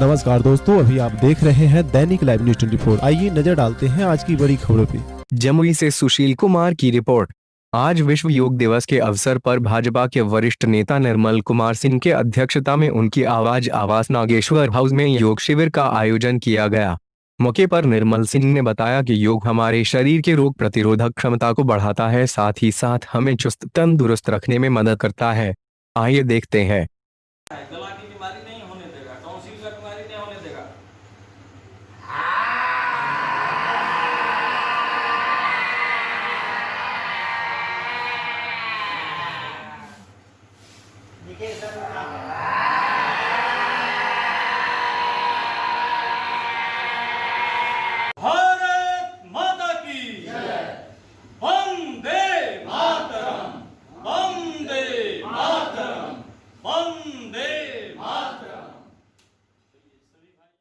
नमस्कार दोस्तों, अभी आप देख रहे हैं दैनिक लाइव न्यूज 24। आइए नजर डालते हैं आज की बड़ी खबरों पे। जमुई से सुशील कुमार की रिपोर्ट। आज विश्व योग दिवस के अवसर पर भाजपा के वरिष्ठ नेता निर्मल कुमार सिंह के अध्यक्षता में उनकी आवास नागेश्वर हाउस में योग शिविर का आयोजन किया गया। मौके पर निर्मल सिंह ने बताया कि योग हमारे शरीर के रोग प्रतिरोधक क्षमता को बढ़ाता है, साथ ही साथ हमें चुस्त तंदुरुस्त रखने में मदद करता है। आइए देखते हैं। गला की बीमारी नहीं होने देगा, टॉन्सिल का बीमारी नहीं होने देगा। देखिए सर